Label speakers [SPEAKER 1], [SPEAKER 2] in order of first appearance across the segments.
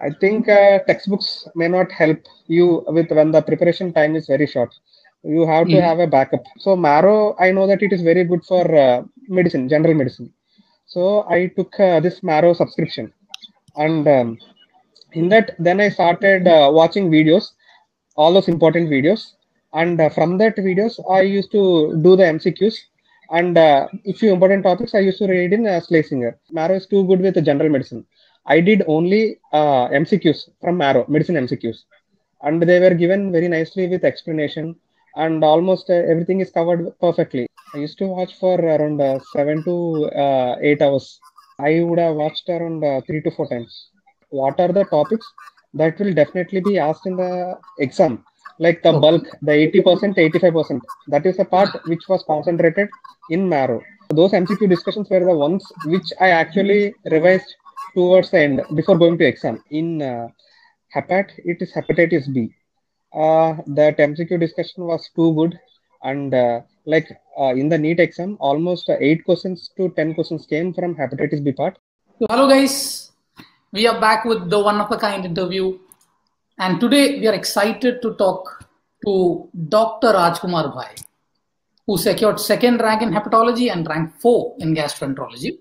[SPEAKER 1] I think textbooks may not help you with when the preparation time is very short. You have to have a backup. So Marrow, I know that it is very good for medicine, general medicine. So I took this Marrow subscription, and in that, then I started watching videos, all those important videos, and from that videos, I used to do the MCQs. And a few important topics I used to read in Schlesinger. Marrow is too good with the general medicine. I did only MCQs from Marrow, medicine MCQs, and they were given very nicely with explanation, and almost everything is covered perfectly. I used to watch for around 7 to 8 hours. I would have watched around 3 to 4 times. What are the topics that will definitely be asked in the exam? Like the bulk, the 80%, 85%. That is the part which was concentrated in Marrow. Those MCQ discussions were the ones which I actually revised towards the end before going to exam. In it is hepatitis B. That MCQ discussion was too good, and in the NEET exam, almost 8 questions to 10 questions came from hepatitis B part.
[SPEAKER 2] So, hello guys, we are back with the one-of-a-kind interview, and today we are excited to talk to Dr. Rajkumar Bayye, who secured second rank in hepatology and rank 4 in gastroenterology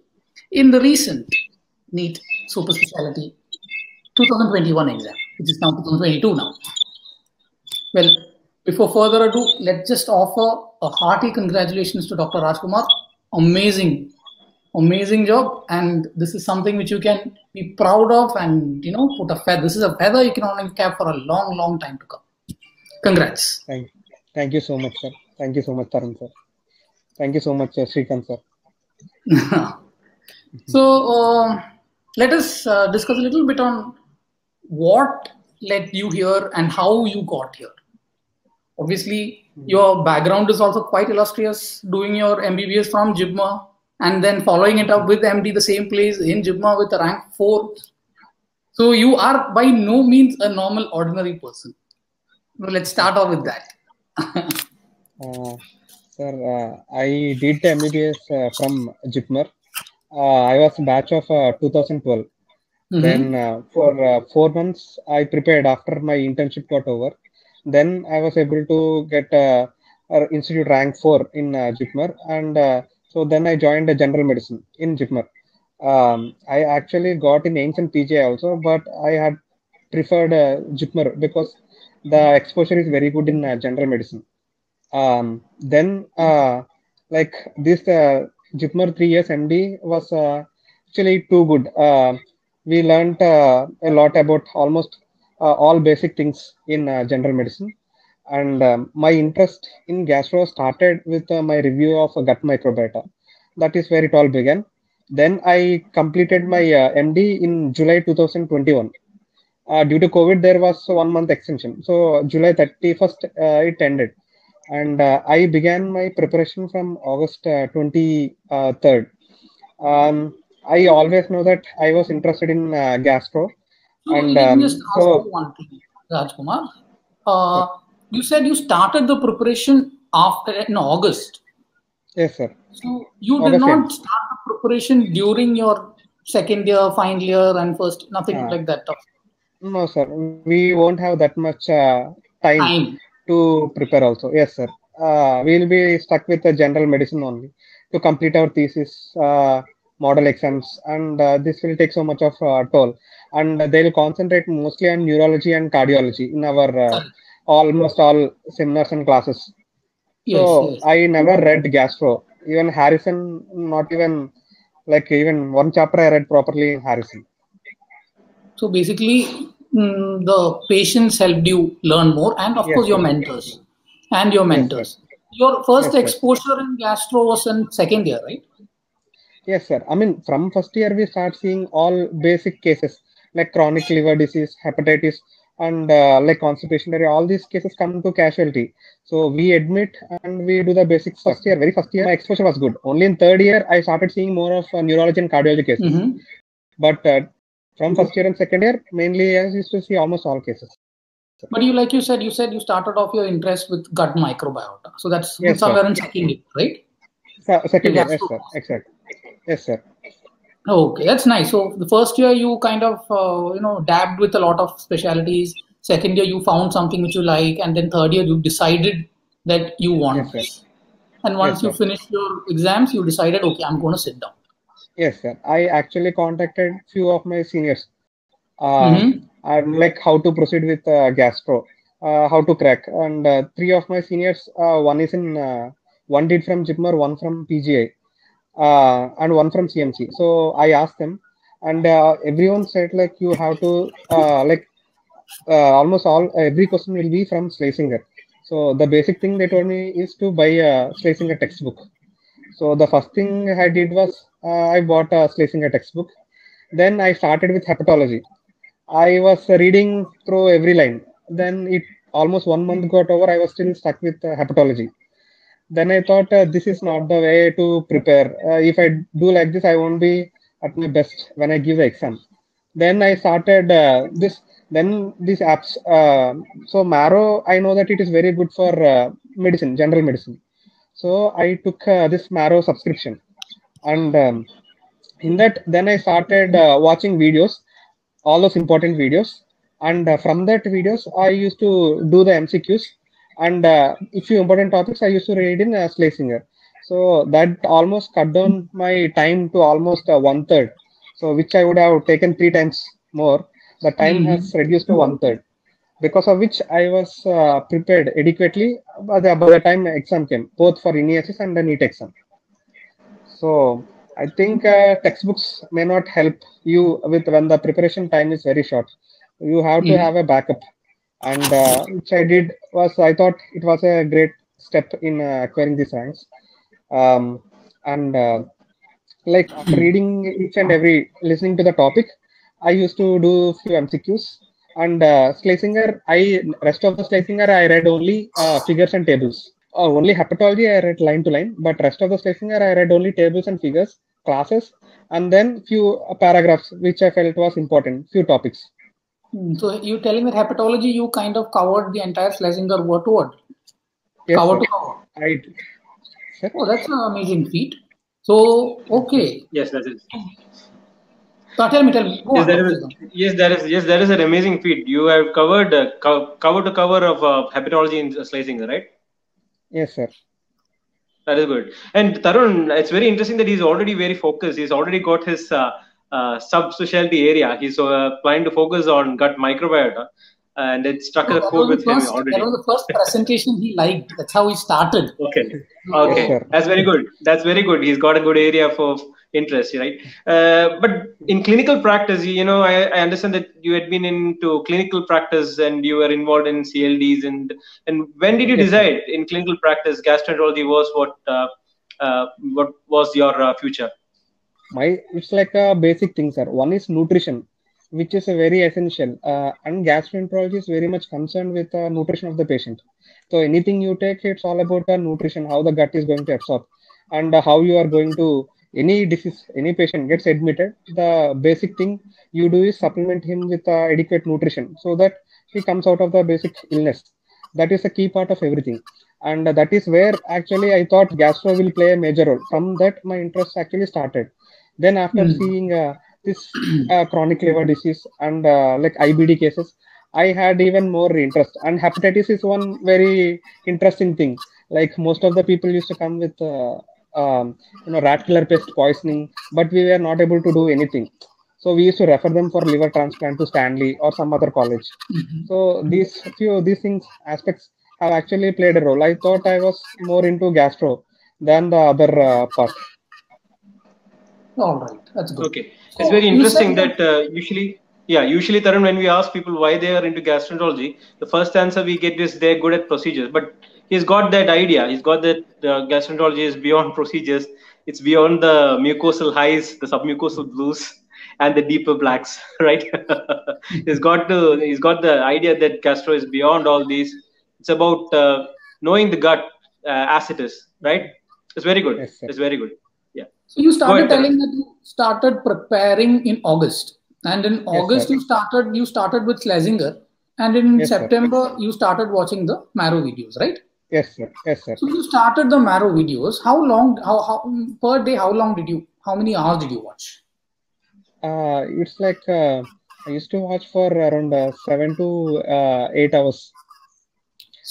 [SPEAKER 2] in the recent NEET Super Specialty 2021 exam, which is now 2022 now. Well, before further ado, let's just offer a hearty congratulations to Dr. Rajkumar. Amazing job, and this is something which you can be proud of, and put a feather. This is a feather you can only cap for a long time to come. Congrats.
[SPEAKER 1] Thank you so much, sir. Thank you so much, Tarun sir. Thank you so much, Sreekanth sir.
[SPEAKER 2] So let us discuss a little bit on what led you here and how you got here. Obviously, your background is also quite illustrious, doing your MBBS from JIBMA and then following it up with MD the same place in JIBMA with a rank 4. So you are by no means a normal, ordinary person. Well, let's start off with that.
[SPEAKER 1] Sir, I did the MBBS from JIBMA. I was batch of 2012. Then for 4 months, I prepared after my internship got over. Then I was able to get institute rank 4 in JIBMA, and so then I joined general medicine in JIBMA. I actually got in ancient PGI also, but I had preferred JIBMA because the exposure is very good in general medicine. Then like this JIBMA 3 years MD was actually too good. We learned a lot about almost all basic things in general medicine, and my interest in gastro started with my review of gut microbiota. That is where it all began. Then I completed my MD in July 2021. Due to COVID, there was a 1 month extension. So July 31st, it ended. And I began my preparation from August 23rd. I always know that I was interested in gastro.
[SPEAKER 2] So let me just ask you one thing, Rajkumar. You said you started the preparation in August.
[SPEAKER 1] Yes, sir.
[SPEAKER 2] So you did not start the preparation during your second year, final year, and first, nothing like that.
[SPEAKER 1] No, sir. We won't have that much time to prepare also. Yes, sir. We'll be stuck with the general medicine only to complete our thesis, model exams, and this will take so much of toll. And they'll concentrate mostly on neurology and cardiology in our almost all seminars and classes. So yes. I never read gastro. Even Harrison, not even even one chapter I read properly in Harrison.
[SPEAKER 2] So basically, the patients helped you learn more, and of course your mentors. Yes, your first exposure in gastro was in second year, right?
[SPEAKER 1] Yes, sir. I mean, from first year we start seeing all basic cases like chronic liver disease, hepatitis, and like constipation. All these cases come to casualty. So we admit and we do the basics. Very first year, my exposure was good. Only in third year, I started seeing more of neurology and cardiology cases. But from first year and second year, mainly I used to see almost all cases.
[SPEAKER 2] But you said you started off your interest with gut microbiota. So that's somewhere in second year, right?
[SPEAKER 1] Second year, yes, sir. Exactly. Yes, sir.
[SPEAKER 2] Okay, that's nice. So the first year you kind of dabbed with a lot of specialties. Second year you found something which you like, and then third year you decided that you want
[SPEAKER 1] Yes, sir.
[SPEAKER 2] this. And
[SPEAKER 1] Yes,
[SPEAKER 2] once you
[SPEAKER 1] sir.
[SPEAKER 2] finished your exams, you decided, okay, I'm going to sit down.
[SPEAKER 1] Yes, sir. I actually contacted few of my seniors,
[SPEAKER 2] Mm-hmm.
[SPEAKER 1] and like how to proceed with gastro, how to crack. And three of my seniors, one did from JIPMER, one from PGI, and one from CMC. So I asked them, and everyone said like you have to almost all every question will be from Schlesinger. So the basic thing they told me is to buy a Schlesinger textbook. So the first thing I did was I bought a Schlesinger textbook. Then I started with hepatology. I was reading through every line. Then it almost 1 month got over. I was still stuck with hepatology. Then I thought this is not the way to prepare. If I do like this, I won't be at my best when I give the exam. Then I started this. Then these apps. So Marrow, I know that it is very good for medicine, general medicine. So I took this Marrow subscription, and in that, then I started watching videos, all those important videos, and from that videos, I used to do the MCQs, and a few important topics I used to read in Schlesinger. So that almost cut down my time to almost one third. So which I would have taken three times more. The time has
[SPEAKER 2] Mm-hmm.
[SPEAKER 1] reduced to one third, because of which I was prepared adequately by the time exam came, both for NESS and the NEET exam. So I think textbooks may not help you with when the preparation time is very short. You have to have a backup, and which I did was I thought it was a great step in acquiring these ranks. And like after reading each and every listening to the topic, I used to do few MCQs. And Schlesinger, I rest of the Schlesinger I read only figures and tables. Only hepatology I read line to line, but rest of the Schlesinger I read only tables and figures, classes, and then few paragraphs which I felt was important, few topics.
[SPEAKER 2] So you're telling that hepatology, you kind of covered the entire Schlesinger word to word,
[SPEAKER 1] Yes,
[SPEAKER 2] cover
[SPEAKER 1] sir.
[SPEAKER 2] to cover.
[SPEAKER 1] I, sir.
[SPEAKER 2] Oh, that's an amazing feat. So, okay.
[SPEAKER 3] Yes, that is.
[SPEAKER 2] Tell me. Go
[SPEAKER 3] Yes,
[SPEAKER 2] on,
[SPEAKER 3] that
[SPEAKER 2] Dr.
[SPEAKER 3] is.
[SPEAKER 2] Sreekanth.
[SPEAKER 3] Yes, that is. Yes, that is an amazing feat. You have covered cover to cover of hepatology in Schlesinger, right?
[SPEAKER 1] Yes, sir.
[SPEAKER 3] That is good. And Tarun, it's very interesting that he's already very focused. He's already got his sub-specialty area. He's planning to focus on gut microbiota, and it struck
[SPEAKER 2] No,
[SPEAKER 3] a chord with him
[SPEAKER 2] that
[SPEAKER 3] already.
[SPEAKER 2] was the first presentation he liked. That's how he started.
[SPEAKER 3] Okay.
[SPEAKER 1] Yes,
[SPEAKER 3] Okay.
[SPEAKER 1] sir.
[SPEAKER 3] That's very good. That's very good. He's got a good area for interest, right? But in clinical practice, I understand that you had been into clinical practice and you were involved in CLDs. And when did you
[SPEAKER 1] Yes, sir.
[SPEAKER 3] decide in clinical practice gastroenterology was what was your future?
[SPEAKER 1] It's like a basic thing, sir. One is nutrition, which is a very essential, and gastroenterology is very much concerned with nutrition of the patient. So anything you take, it's all about nutrition, how the gut is going to absorb, and how you are going to any disease, any patient gets admitted. The basic thing you do is supplement him with adequate nutrition, so that he comes out of the basic illness. That is a key part of everything, and that is where actually I thought gastro will play a major role. From that, my interest actually started. Then after seeing this chronic liver disease and like IBD cases, I had even more interest. And hepatitis is one very interesting thing. Like most of the people used to come with rat killer pest poisoning, but we were not able to do anything. So we used to refer them for liver transplant to Stanley or some other college. So these things aspects have actually played a role. I thought I was more into gastro than the other part.
[SPEAKER 2] All right, that's good.
[SPEAKER 3] Okay, it's
[SPEAKER 2] So
[SPEAKER 3] very
[SPEAKER 2] you said
[SPEAKER 3] interesting
[SPEAKER 2] that.
[SPEAKER 3] that usually, Tarun, when we ask people why they are into gastroenterology, the first answer we get is they're good at procedures. But he's got that idea. He's got that gastroenterology is beyond procedures. It's beyond the mucosal highs, the submucosal blues, and the deeper blacks, right? He's got the idea that gastro is beyond all these. It's about knowing the gut as it is, right? It's very good.
[SPEAKER 1] Yes, sir.
[SPEAKER 3] It's very good. Yeah.
[SPEAKER 2] So you
[SPEAKER 3] Go
[SPEAKER 2] started
[SPEAKER 3] ahead,
[SPEAKER 2] telling
[SPEAKER 3] Tarun.
[SPEAKER 2] that you started preparing in August, and in
[SPEAKER 1] Yes,
[SPEAKER 2] August
[SPEAKER 1] sir.
[SPEAKER 2] you started with Schlesinger, and in
[SPEAKER 1] Yes, sir.
[SPEAKER 2] September you started watching the Marrow videos, right?
[SPEAKER 1] Yes, sir. Yes, sir.
[SPEAKER 2] So you started the Marrow videos. How long? How per day? How many hours did you watch?
[SPEAKER 1] It's like I used to watch for around 7 to 8 hours,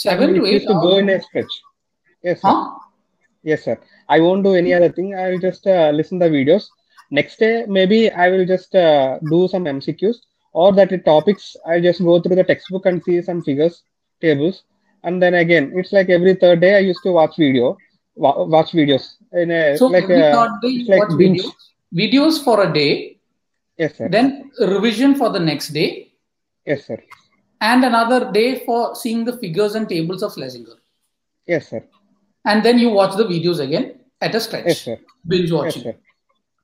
[SPEAKER 1] and
[SPEAKER 2] 7 to
[SPEAKER 1] it
[SPEAKER 2] 8
[SPEAKER 1] used to go
[SPEAKER 2] hours?
[SPEAKER 1] in a stretch. Yes, sir.
[SPEAKER 2] Huh?
[SPEAKER 1] Yes, sir. I won't do any other thing. I will just listen the videos. Next day, maybe I will just do some MCQs or that topics. I just go through the textbook and see some figures, tables, and then again, it's like every third day I used to watch videos in a
[SPEAKER 2] So
[SPEAKER 1] like
[SPEAKER 2] every third day
[SPEAKER 1] it's
[SPEAKER 2] you
[SPEAKER 1] like
[SPEAKER 2] watch
[SPEAKER 1] binge.
[SPEAKER 2] videos for a day,
[SPEAKER 1] Yes, sir.
[SPEAKER 2] then revision for the next day,
[SPEAKER 1] Yes, sir.
[SPEAKER 2] and another day for seeing the figures and tables of Schlesinger.
[SPEAKER 1] Yes, sir.
[SPEAKER 2] And then you watch the videos again at a
[SPEAKER 1] Yes,
[SPEAKER 2] stretch,
[SPEAKER 1] sir.
[SPEAKER 2] binge
[SPEAKER 1] Yes,
[SPEAKER 2] watching.
[SPEAKER 1] sir. Yes,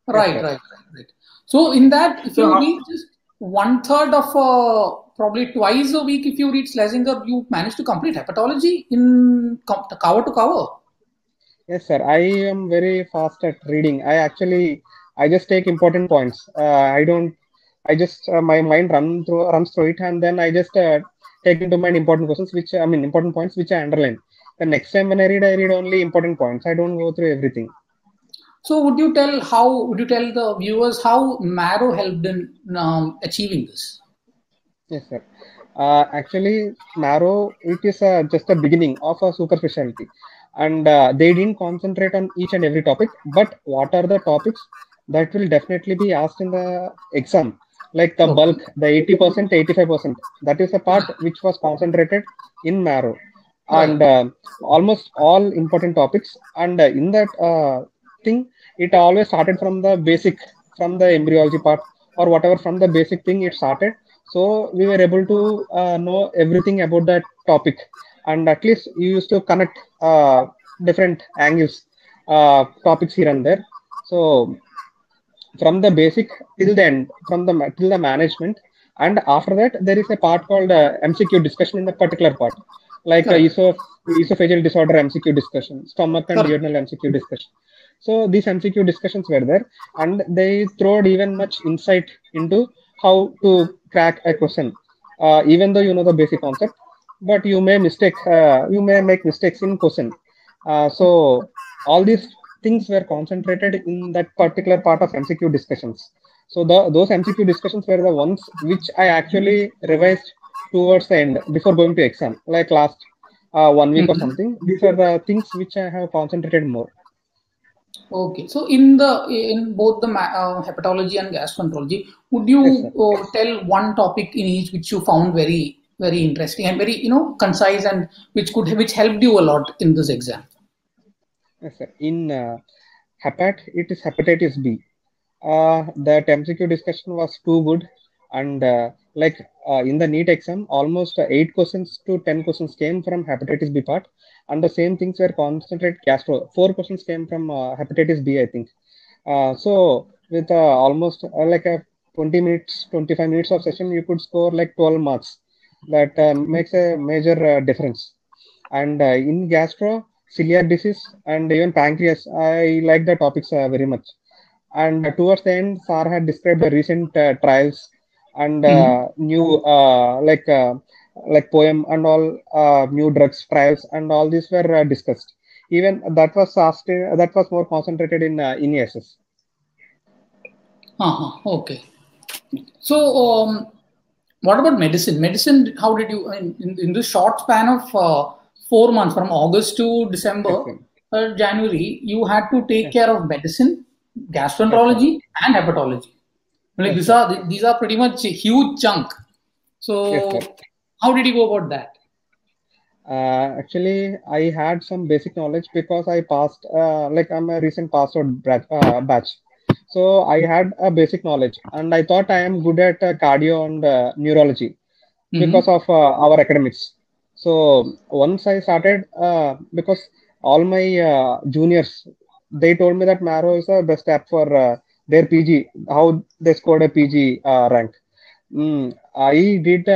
[SPEAKER 2] Right,
[SPEAKER 1] sir.
[SPEAKER 2] right, right, right. So in that, if
[SPEAKER 3] So
[SPEAKER 2] you
[SPEAKER 3] how,
[SPEAKER 2] read just one third of probably twice a week, if you read Schlesinger, you manage to complete hepatology in cover to cover.
[SPEAKER 1] Yes, sir. I am very fast at reading. I just take important points. I don't. I just my mind runs through it, and then I just take into mind important questions, important points which I underline. The next time when I read only important points. I don't go through everything.
[SPEAKER 2] So would you tell the viewers how Marrow helped in achieving this?
[SPEAKER 1] Yes, sir. Actually, Marrow, it is just a beginning of a super specialty. And they didn't concentrate on each and every topic, but what are the topics that will definitely be asked in the exam? Like the
[SPEAKER 2] Okay.
[SPEAKER 1] bulk, the 80%, 85%. That is the part which was concentrated in Marrow.
[SPEAKER 2] Right.
[SPEAKER 1] And almost all important topics. And in that thing, it always started from the basic, from the embryology part or whatever, from the basic thing it started, so we were able to know everything about that topic, and at least you used to connect different angles, topics here and there. So from the basic till the end, till the management, and after that there is a part called MCQ discussion in the particular part, like
[SPEAKER 2] Correct.
[SPEAKER 1] esophageal disorder MCQ discussion, stomach and
[SPEAKER 2] Correct.
[SPEAKER 1] duodenal MCQ discussion. So these MCQ discussions were there, and they throwed even much insight into how to crack a question. Even though you know the basic concept, but you may make mistakes in question. So all these things were concentrated in that particular part of MCQ discussions. So those MCQ discussions were the ones which I actually revised towards the end before going to exam, like last 1 week or
[SPEAKER 2] Mhm.
[SPEAKER 1] something. These are the things which I have concentrated more.
[SPEAKER 2] Okay, so in both the hepatology and gastroenterology, would
[SPEAKER 1] Yes,
[SPEAKER 2] you
[SPEAKER 1] sir.
[SPEAKER 2] tell one topic in each which you found very interesting and very concise, and which helped you a lot in this exam?
[SPEAKER 1] Yes, sir. In it is hepatitis B. That MCQ discussion was too good, and in the NEET exam, almost 8 questions to 10 questions came from hepatitis B part, and the same things were concentrated gastro. 4 questions came from hepatitis B, I think. So with almost like a 20 minutes, 25 minutes of session, you could score like 12 marks. That makes a major difference. And in gastro, celiac disease and even pancreas, I like the topics very much. And towards the end, Sar had described the recent trials and
[SPEAKER 2] Mhm.
[SPEAKER 1] new like poem and all new drugs trials and all these were discussed. Even that was asked, that was more concentrated in ESS.
[SPEAKER 2] Okay. So, what about medicine? Medicine, how did you, in this short span of 4 months, from August to
[SPEAKER 1] Yes,
[SPEAKER 2] December,
[SPEAKER 1] sir.
[SPEAKER 2] January, you had to take
[SPEAKER 1] Yes,
[SPEAKER 2] care of medicine,
[SPEAKER 1] yes, sir.
[SPEAKER 2] gastroenterology, and hepatology. Like
[SPEAKER 1] Yes, sir.
[SPEAKER 2] these are pretty much a huge chunk.
[SPEAKER 1] Yes, sir.
[SPEAKER 2] So, how did you go about that?
[SPEAKER 1] Actually, I had some basic knowledge because I passed, like I'm a recent passed out batch. So I had a basic knowledge and I thought I am good at cardio and neurology because
[SPEAKER 2] Mm-hmm.
[SPEAKER 1] of our academics. So once I started, because all my juniors, they told me that Marrow is the best app for their PG, how they scored a PG rank. I did,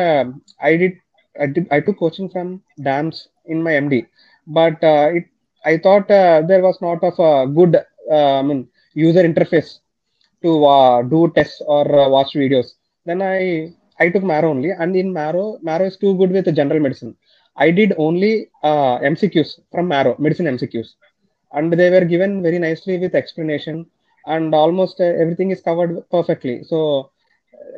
[SPEAKER 1] I took coaching from DAMS in my MD, but I thought there was not of a good, user interface to do tests or watch videos. Then I took Marrow only, and in Marrow is too good with the general medicine. I did only MCQs from Marrow, medicine MCQs, and they were given very nicely with explanation. and almost everything is covered perfectly. So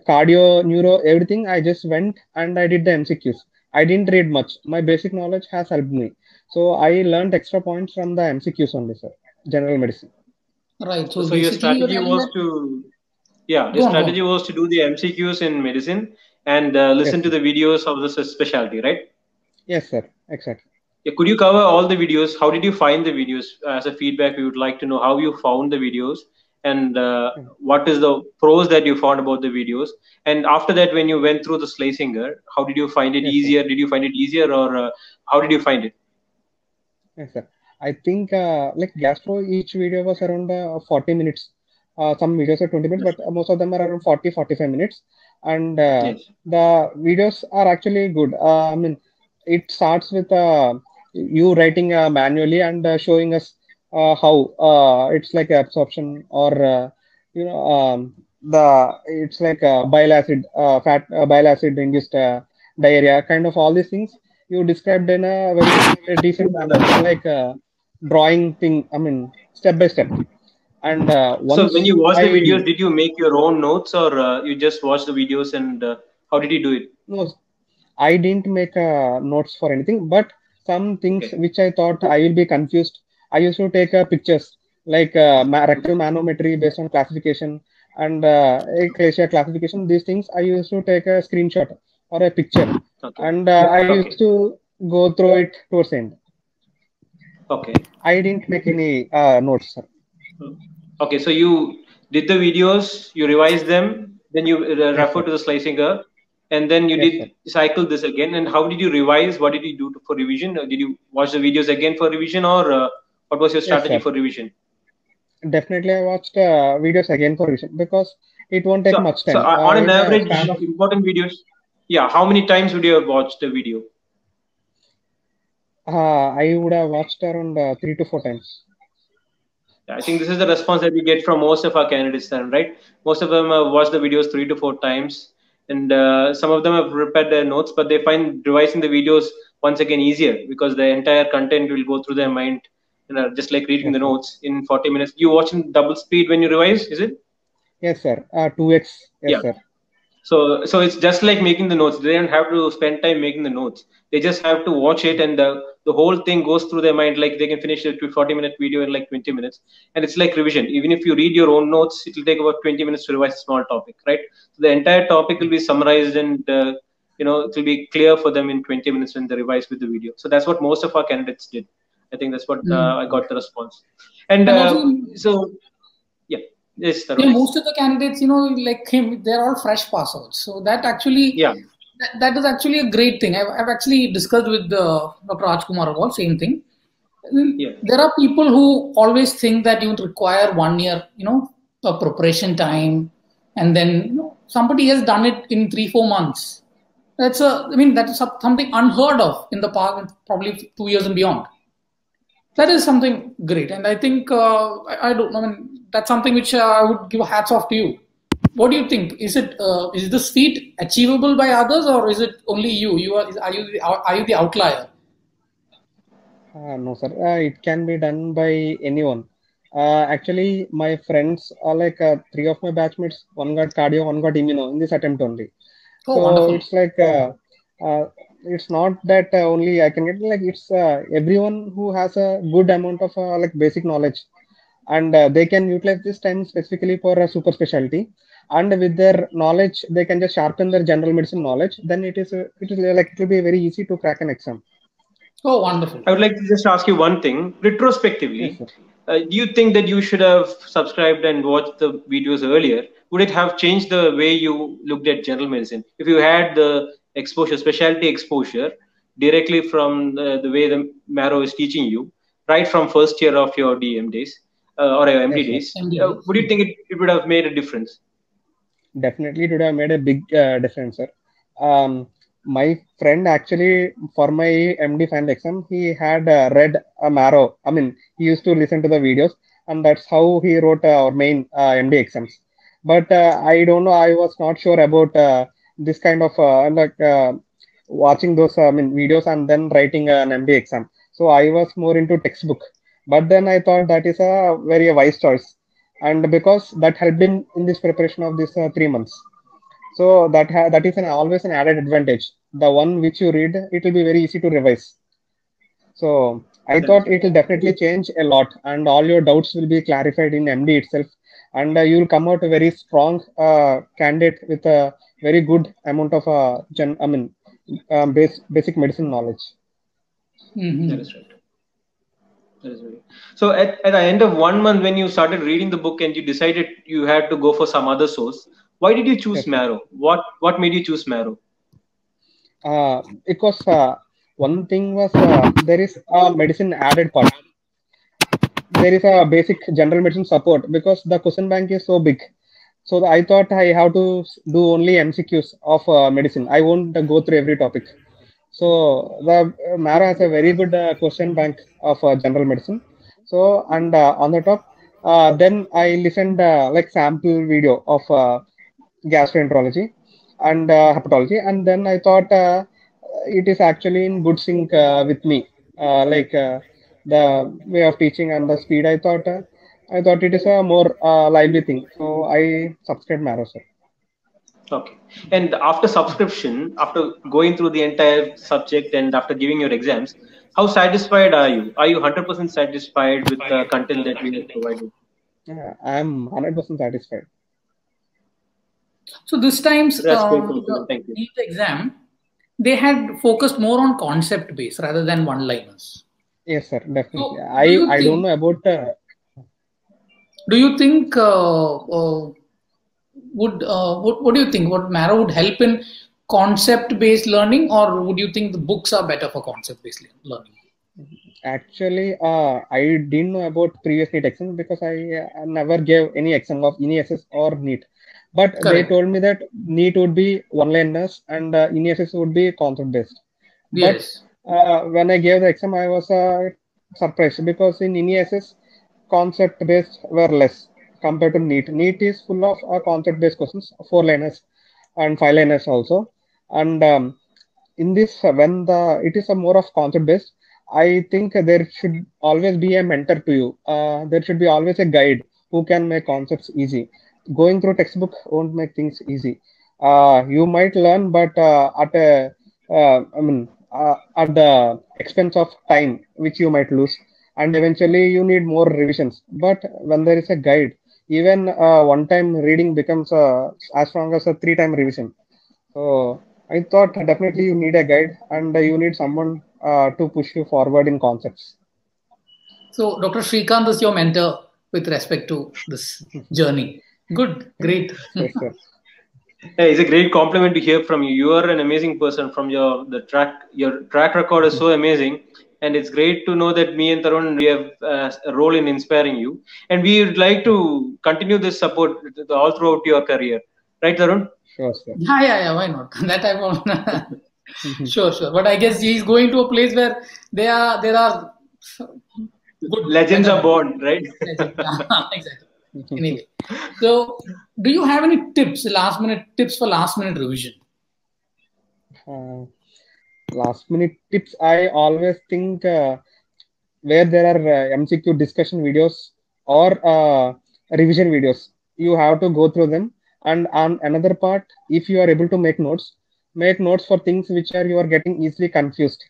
[SPEAKER 1] cardio, neuro, everything. I just went and I did the MCQs. I didn't read much. My basic knowledge has helped me. So I learned extra points from the MCQs only, sir. General medicine.
[SPEAKER 2] Right. So
[SPEAKER 3] So your
[SPEAKER 2] basically, you're
[SPEAKER 3] strategy
[SPEAKER 2] telling
[SPEAKER 3] was
[SPEAKER 2] that.
[SPEAKER 3] to, yeah, your
[SPEAKER 2] Go on, go
[SPEAKER 3] strategy
[SPEAKER 2] on.
[SPEAKER 3] was to do the MCQs in medicine and listen
[SPEAKER 1] Yes,
[SPEAKER 3] to
[SPEAKER 1] sir.
[SPEAKER 3] the videos of the specialty, right?
[SPEAKER 1] Yes, sir. Exactly.
[SPEAKER 3] Yeah, could you cover all the videos? How did you find the videos? As a feedback, we would like to know how you found the videos and what is the pros that you found about the videos. And after that, when you went through the Schlesinger, how did you find it
[SPEAKER 1] Yes, sir.
[SPEAKER 3] easier? Did you find it easier, or how did you find it?
[SPEAKER 1] Yes, sir. I think like gastro, each video was around 40 minutes. Some videos are 20 minutes,
[SPEAKER 3] Yes.
[SPEAKER 1] but most of them are around 40, 45 minutes. And
[SPEAKER 3] Yes.
[SPEAKER 1] the videos are actually good. I mean, it starts with you writing manually and showing us how it's like absorption or, the it's like bile acid, bile acid induced diarrhea, kind of all these things you described in a very decent manner, like drawing thing. I mean, step by step. And
[SPEAKER 3] So when
[SPEAKER 1] once
[SPEAKER 3] you watch the
[SPEAKER 1] I
[SPEAKER 3] videos, did you make your own notes, or you just watch the videos, and how did you do it?
[SPEAKER 1] no, I didn't make notes for anything, but some things
[SPEAKER 3] Okay.
[SPEAKER 1] which I thought I will be confused. I used to take pictures like rectal manometry based on classification and eclasia classification. These things I used to take a screenshot or a picture,
[SPEAKER 3] Okay.
[SPEAKER 1] and I used
[SPEAKER 3] Okay.
[SPEAKER 1] to go through it towards the end.
[SPEAKER 3] Okay.
[SPEAKER 1] I didn't make any notes, sir.
[SPEAKER 3] Okay, so you did the videos, you revised them, then you
[SPEAKER 1] Yes,
[SPEAKER 3] refer
[SPEAKER 1] sir.
[SPEAKER 3] to the Schlesinger, and then you
[SPEAKER 1] Yes, sir.
[SPEAKER 3] did cycle this again. And how did you revise? What did you do for revision? Did you watch the videos again for revision, or what was your
[SPEAKER 1] Yes,
[SPEAKER 3] strategy
[SPEAKER 1] sir.
[SPEAKER 3] for revision?
[SPEAKER 1] Definitely, I watched videos again for revision because it won't take
[SPEAKER 3] So,
[SPEAKER 1] much
[SPEAKER 3] so
[SPEAKER 1] time.
[SPEAKER 3] on an
[SPEAKER 1] In a span
[SPEAKER 3] average,
[SPEAKER 1] of,
[SPEAKER 3] important videos. Yeah, how many times would you have watched the video?
[SPEAKER 1] I would have watched around 3 to 4 times.
[SPEAKER 3] Yeah, I think this is the response that we get from most of our candidates, then, right? Most of them have watched the videos 3 to 4 times, and some of them have prepared their notes, but they find revising the videos once again easier because the entire content will go through their mind, just like reading the
[SPEAKER 1] Yes, sir.
[SPEAKER 3] notes in 40 minutes. You watch in double speed when you revise, is it?
[SPEAKER 1] Yes, sir. 2x.
[SPEAKER 3] Yeah.
[SPEAKER 1] Yes, sir.
[SPEAKER 3] So it's just like making the notes. They don't have to spend time making the notes. They just have to watch it, and the whole thing goes through their mind. Like they can finish a 40-minute video in like 20 minutes, and it's like revision. Even if you read your own notes, it will take about 20 minutes to revise a small topic, right? So the entire topic will be summarized, and it will be clear for them in 20 minutes when they revise with the video. So that's what most of our candidates did. I think that's what I
[SPEAKER 2] Mm.
[SPEAKER 3] got the response. And
[SPEAKER 2] And also,
[SPEAKER 3] so yeah, yes,
[SPEAKER 2] you
[SPEAKER 3] Tarun.
[SPEAKER 2] know, most of the candidates, like him, they're all fresh pass outs. So that actually,
[SPEAKER 3] Yeah.
[SPEAKER 2] that is actually a great thing. I've actually discussed with Dr. Rajkumar about same thing.
[SPEAKER 3] Yeah.
[SPEAKER 2] There are people who always think that you require 1 year, a preparation time, and then somebody has done it in 3-4 months. That is something unheard of in the past, probably 2 years and beyond. That is something great, and I think I don't. I mean, that's something which I would give hats off to you. What do you think? Is this feat achievable by others, or is it only you? Are you the outlier?
[SPEAKER 1] No, sir. It can be done by anyone. Actually, my friends are like three of my batchmates. One got cardio, one got immuno in this attempt only.
[SPEAKER 2] Oh,
[SPEAKER 1] So
[SPEAKER 2] wonderful.
[SPEAKER 1] it's like it's not that only I can get, like it's everyone who has a good amount of like basic knowledge, and they can utilize this time specifically for a super specialty, and with their knowledge they can just sharpen their general medicine knowledge. Then it is like it will be very easy to crack an exam.
[SPEAKER 2] Oh, wonderful.
[SPEAKER 3] I would like to just ask you one thing.
[SPEAKER 1] Yes,
[SPEAKER 3] Retrospectively,
[SPEAKER 1] sir.
[SPEAKER 3] do you think that you should have subscribed and watched the videos earlier? Would it have changed the way you looked at general medicine if you had the exposure, specialty exposure, directly from the way the Marrow is teaching you, right from first year of your DM days or your MD
[SPEAKER 1] Yes, sir.
[SPEAKER 3] days?
[SPEAKER 2] MDDs.
[SPEAKER 3] Would you think it would have made a difference?
[SPEAKER 1] Definitely, it would have made a big difference, sir. My friend actually, for my MD final exam, he had read a Marrow. I mean, he used to listen to the videos, and that's how he wrote our main MD exams. But I don't know. I was not sure about this kind of like watching those I mean videos and then writing an MD exam. So I was more into textbook. But then I thought that is a very wise choice. and because that helped in this preparation of this 3 months. So that is always an added advantage. The one which you read, it will be very easy to revise. So I thought it will definitely change a lot, and all your doubts will be clarified in MD itself, and you will come out a very strong candidate with a very good amount of basic medicine knowledge.
[SPEAKER 3] That is right. That is right. So at the end of 1 month, when you started reading the book and you decided you had to go for some other source, why did you choose Marrow? What made you choose Marrow?
[SPEAKER 1] It was one thing was there is a medicine added part. There is a basic general medicine support because the question bank is so big. So I thought I have to do only MCQs of medicine. I won't go through every topic. So the Mara has a very good question bank of general medicine. So and on the top, then I listened like sample video of gastroenterology and hepatology, and then I thought it is actually in good sync with me, the way of teaching and the speed. I thought it is a more lively thing, so I subscribed Mara, sir.
[SPEAKER 3] Okay. And after subscription, after going through the entire subject and after giving your exams, how satisfied are you? Are you 100% satisfied with the content that we have provided?
[SPEAKER 1] Yeah, I'm 100% satisfied.
[SPEAKER 2] So this time's
[SPEAKER 3] the
[SPEAKER 2] NEET exam, they had focused more on concept based rather than one-liners.
[SPEAKER 1] Yes, sir, definitely.
[SPEAKER 2] So,
[SPEAKER 1] I don't know about.
[SPEAKER 2] Do you think what do you think? What Marrow would help in concept-based learning, or would you think the books are better for concept-based learning?
[SPEAKER 1] Actually, I didn't know about previous NEET exam because I never gave any exam of NESS or NEET. But
[SPEAKER 2] Correct.
[SPEAKER 1] They told me that NEET would be one-liners and NESS would be concept-based.
[SPEAKER 2] Yes.
[SPEAKER 1] But when I gave the exam, I was surprised because in NESS, concept-based were less compared to NEET. NEET is full of concept-based questions, 4-liners and 5-liners also. And in this, when it is a more of concept-based, I think there should always be a mentor to you. There should be always a guide who can make concepts easy. Going through textbook won't make things easy. You might learn, but at the expense of time, which you might lose, and eventually you need more revisions. But when there is a guide, even one-time reading becomes as strong as a 3-time revision. So I thought definitely you need a guide and you need someone to push you forward in concepts.
[SPEAKER 2] So Dr. Sreekanth is your mentor with respect to this journey. Good, great.
[SPEAKER 1] Yes, sir.
[SPEAKER 3] Yeah, it's a great compliment to hear from you. You are an amazing person. From your track record is so amazing, and it's great to know that me and Tarun, we have a role in inspiring you, and we would like to continue this support all throughout your career, right, Tarun?
[SPEAKER 1] Sure, sir.
[SPEAKER 2] Yeah. Why not? That I want. Sure. But I guess he's going to a place where there are good
[SPEAKER 3] legends are born, right?
[SPEAKER 2] Exactly. Anyway, so do you have any tips for last minute revision?
[SPEAKER 1] Last minute tips, I always think where there are MCQ discussion videos or revision videos, you have to go through them. And on another part, if you are able to make notes for things which you are getting easily confused,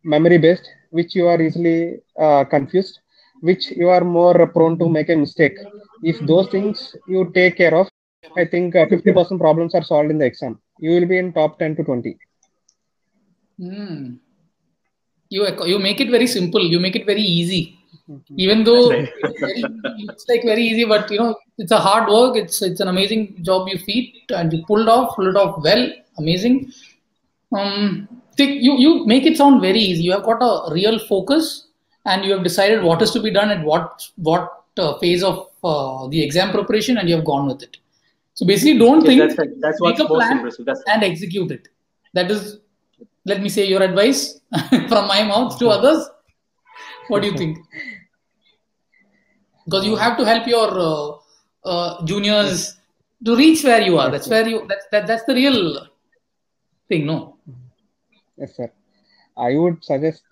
[SPEAKER 1] memory based, which you are easily confused, which you are more prone to make a mistake. If those things you take care of, I think 50% problems are solved in the exam. You will be in top 10 to 20.
[SPEAKER 2] You make it very simple. You make it very easy. Even though it's like very easy, but it's a hard work. It's an amazing job you feed, and you pulled off well. Amazing. You make it sound very easy. You have got a real focus, and you have decided what is to be done at what phase of the exam preparation, and you have gone with it. So basically, don't think.
[SPEAKER 3] That's what's most impressive.
[SPEAKER 2] And execute it. That is, let me say, your advice from my mouth to others. What do you think? Because you have to help your juniors to reach where you are. That's where that's the real thing, no?
[SPEAKER 1] Yes, sir. I would suggest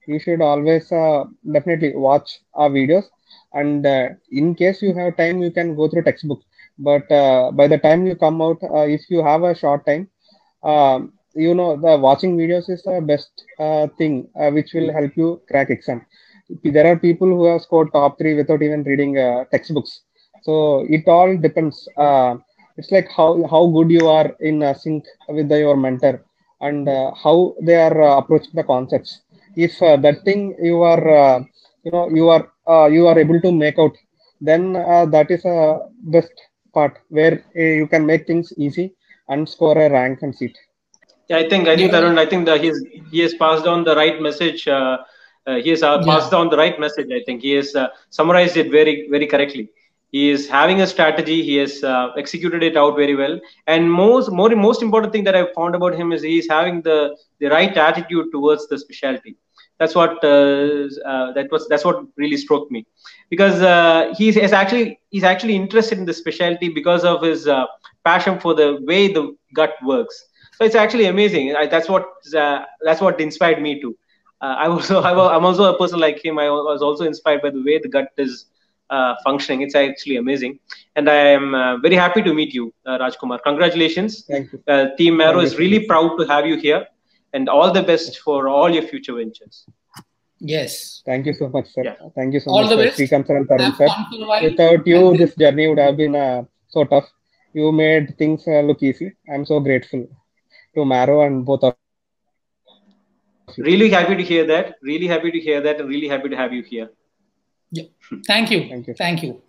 [SPEAKER 1] you should always definitely watch our videos. And in case you have time, you can go through textbook. But by the time you come out, if you have a short time, the watching videos is the best thing which will help you crack exam. There are people who have scored top 3 without even reading textbooks. So it all depends. It's like how good you are in sync with your mentor, and how they are approaching the concepts. If that thing you are able to make out, then that is a best part where you can make things easy and score a rank and seat.
[SPEAKER 3] Yeah, I think Tarun, I think that he has passed on the right message. He has passed on the right message. I think he has summarized it very, very correctly. He is having a strategy. He has executed it out very well. And most important thing that I found about him is he's having the right attitude towards the specialty. That's what that's what really struck me, because he's actually interested in the specialty because of his passion for the way the gut works. So it's actually amazing. That's what inspired me too. I'm also a person like him. I was also inspired by the way the gut is functioning. It's actually amazing, and I am very happy to meet you, Rajkumar. Congratulations.
[SPEAKER 1] Thank you.
[SPEAKER 3] Team Marrow is really proud to have you here, and all the best for all your future ventures.
[SPEAKER 2] Yes.
[SPEAKER 1] Thank you so much, sir.
[SPEAKER 3] Yeah.
[SPEAKER 1] Thank you so
[SPEAKER 2] all
[SPEAKER 1] much,
[SPEAKER 2] the
[SPEAKER 1] sir.
[SPEAKER 2] best.
[SPEAKER 1] Sreekanth sir and Tarun sir. Without you, this journey would have been so tough. You made things look easy. I'm so grateful to Marrow and both of you.
[SPEAKER 3] Really happy to hear that. Really happy to hear that, and really happy to have you here.
[SPEAKER 2] Yeah. Thank you.
[SPEAKER 1] Thank you.
[SPEAKER 2] Thank you.